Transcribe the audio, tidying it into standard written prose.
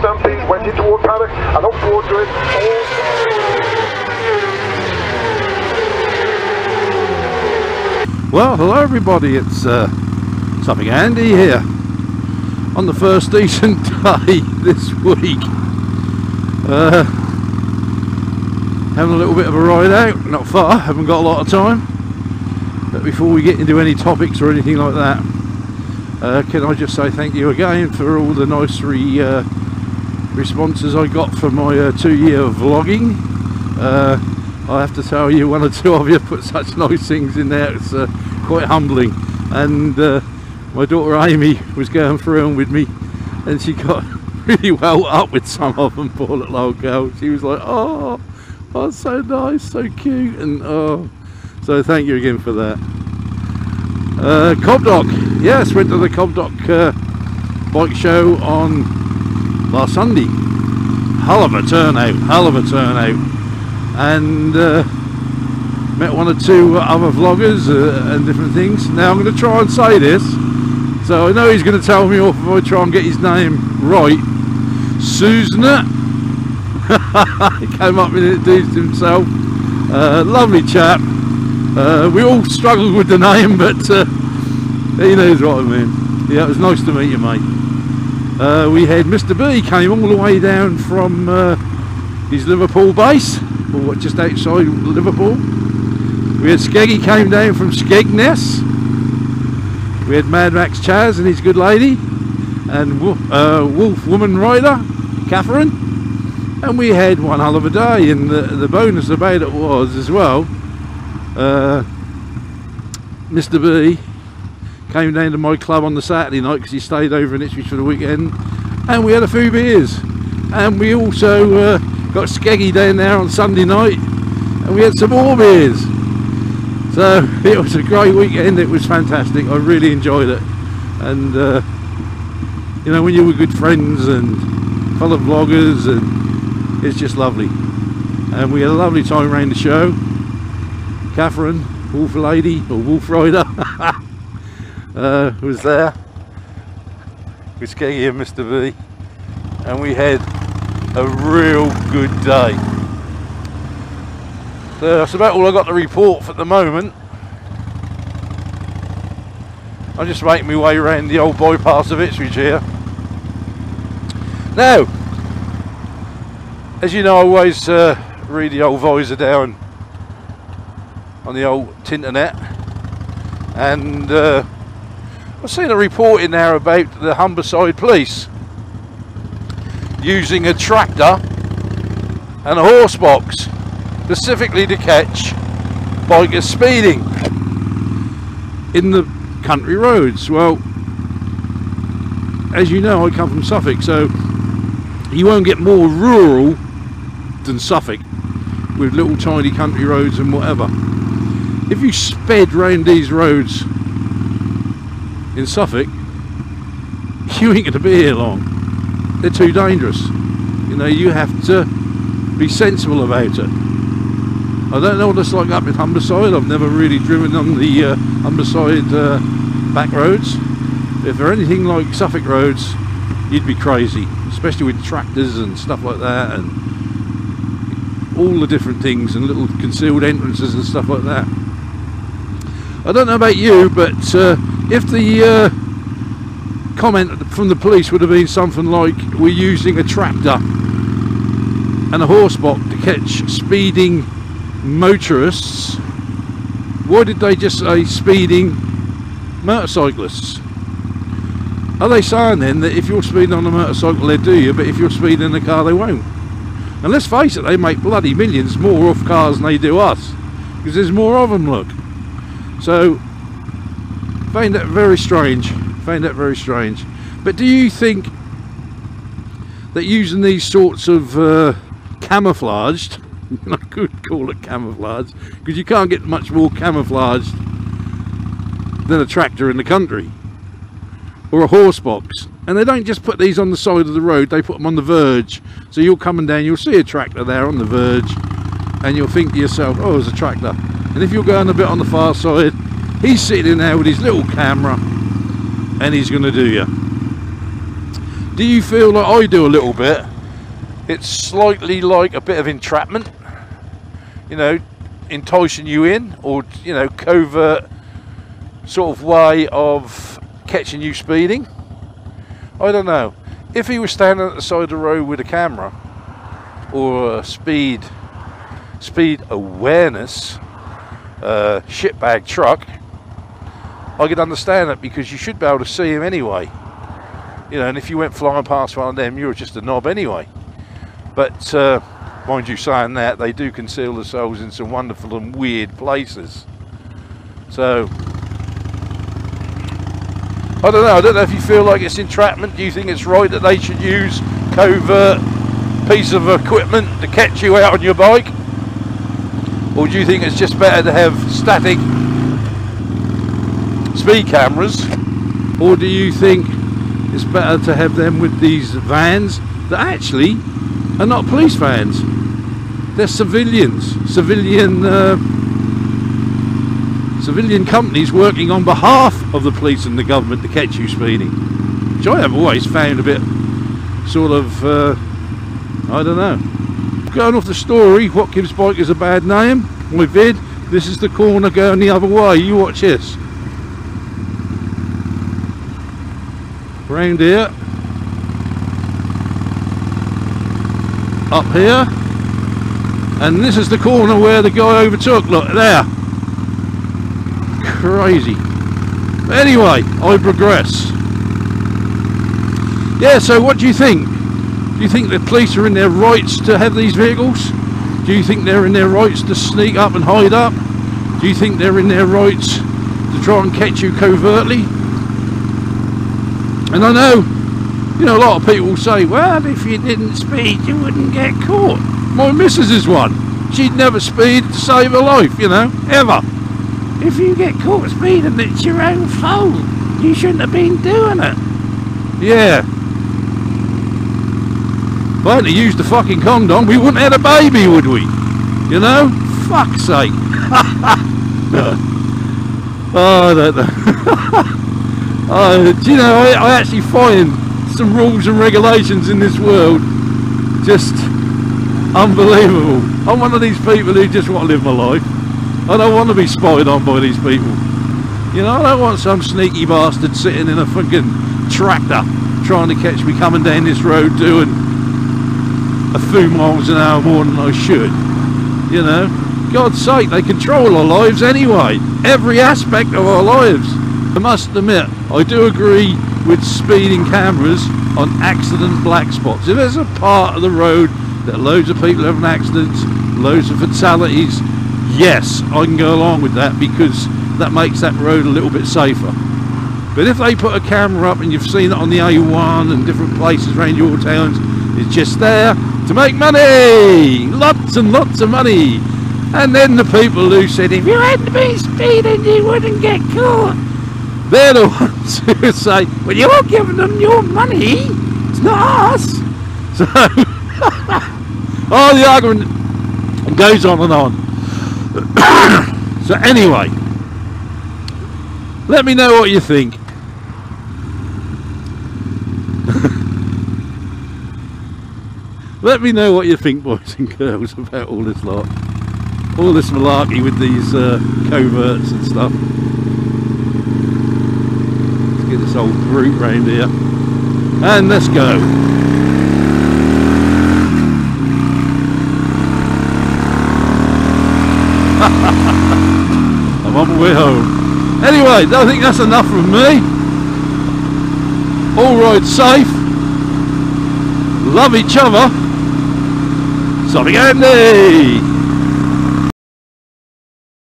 stampede, went into toward paddock and up towards it. Well, hello everybody, it's Suffolk Andy here on the first decent day this week. Having a little bit of a ride out, not far, haven't got a lot of time. But before we get into any topics or anything like that, can I just say thank you again for all the nice responses I got for my 2-year vlogging. I have to tell you, one or two of you put such nice things in there, it's quite humbling. And my daughter Amy was going through them with me, and she got really well up with some of them, poor little old girl. She was like, oh, so nice, so cute, and oh, so thank you again for that. Covert, yes, went to the Covert bike show on last Sunday. Hell of a turnout, and met one or two other vloggers and different things. Now I'm going to try and say this, so I know he's going to tell me off if I try and get his name right. Susan. He came up and introduced himself. Lovely chap. We all struggled with the name, but he knows what I mean. Yeah, it was nice to meet you, mate. We had Mr. B came all the way down from his Liverpool base, or just outside Liverpool. We had Skeggy came down from Skegness. We had Mad Max Chaz and his good lady, and Wolf Woman Rider, Catherine. And we had one hell of a day, and the bonus about it was as well, Mr. B came down to my club on the Saturday night because he stayed over in Ipswich for the weekend, and we had a few beers. And we also got Skeggy down there on Sunday night, and we had some more beers. So it was a great weekend, it was fantastic, I really enjoyed it. And you know, when you were good friends and fellow vloggers, and it's just lovely. And we had a lovely time around the show. Catherine, Wolf Lady, or Wolf Rider, was there with Skeggy and Mr. B, and we had a real good day. So that's about all I got to report for the moment. I'm just making my way around the old bypass of Ipswich here. Now, as you know, I always read the old visor down on the old Tinternet, and I've seen a report in there about the Humberside police using a tractor and a horse box specifically to catch bikers speeding in the country roads. Well, as you know, I come from Suffolk, so you won't get more rural than Suffolk with little tiny country roads and whatever. If you sped round these roads in Suffolk, you ain't going to be here long. They're too dangerous. You know, you have to be sensible about it. I don't know what it's like up in Humberside. I've never really driven on the Humberside back roads. If they're anything like Suffolk roads, you'd be crazy, especially with tractors and stuff like that, and all the different things and little concealed entrances and stuff like that. I don't know about you, but if the comment from the police would have been something like, we're using a tractor and a horse box to catch speeding motorists, why did they just say speeding motorcyclists? Are they saying then that if you're speeding on a motorcycle they do you, but if you're speeding in a car they won't? And let's face it, they make bloody millions more off cars than they do us, because there's more of them, look. So, find that very strange. But do you think that using these sorts of camouflaged, I could call it camouflage, because you can't get much more camouflaged than a tractor in the country, or a horse box, and they don't just put these on the side of the road, they put them on the verge, so you're coming down, you'll see a tractor there on the verge, and you'll think to yourself, oh, there's a tractor. And if you're going a bit on the far side, he's sitting in there with his little camera, and he's going to do you. Do you feel like I do a little bit? It's slightly like a bit of entrapment, you know, enticing you in, or, you know, covert sort of way of catching you speeding. I don't know. If he was standing at the side of the road with a camera or a speed awareness shitbag truck, I could understand it, because you should be able to see him anyway. You know, and if you went flying past one of them, you were just a knob anyway. But mind you, saying that, they do conceal themselves in some wonderful and weird places. So I don't know if you feel like it's entrapment. Do you think it's right that they should use covert piece of equipment to catch you out on your bike? Or do you think it's just better to have static speed cameras? Or do you think it's better to have them with these vans that actually are not police vans? They're civilians, civilian companies working on behalf of the police and the government to catch you speeding, which I have always found a bit sort of I don't know. Going off the story, what gives bikers a bad name? My vid, this is the corner going the other way. You watch this. Round here, up here, and this is the corner where the guy overtook. Look there. Crazy. But anyway, I progress. Yeah, so what do you think? Do you think the police are in their rights to have these vehicles? Do you think they're in their rights to sneak up and hide up? Do you think they're in their rights to try and catch you covertly? And I know, you know, a lot of people will say, well, if you didn't speed, you wouldn't get caught. My missus is one. She'd never speed to save her life, you know, ever. If you get caught speeding, it's your own fault. You shouldn't have been doing it. Yeah. If I hadn't used the fucking condom, we wouldn't have had a baby, would we? You know? Fuck's sake. Oh, I don't know. Do you know, I actually find some rules and regulations in this world just unbelievable. I'm one of these people who just want to live my life. I don't want to be spied on by these people. You know, I don't want some sneaky bastard sitting in a fucking tractor trying to catch me coming down this road doing a few miles an hour more than I should. You know, God's sake, they control our lives anyway. Every aspect of our lives. I must admit, I do agree with speeding cameras on accident black spots. If there's a part of the road that loads of people have accidents, loads of fatalities, yes, I can go along with that, because that makes that road a little bit safer. But if they put a camera up, and you've seen it on the A1 and different places around your towns, it's just there to make money, lots and lots of money. And then the people who said if you hadn't been speeding you wouldn't get caught, they're the ones who say, well, you're giving them your money, it's not us. So oh, the argument goes on and on. So anyway, let me know what you think. Let me know what you think, boys and girls, about all this lot, all this malarkey with these coverts and stuff. Let's get this old brute round here, and let's go. I'm on my way home. Anyway, I think that's enough from me. All ride safe. Love each other. Something handy.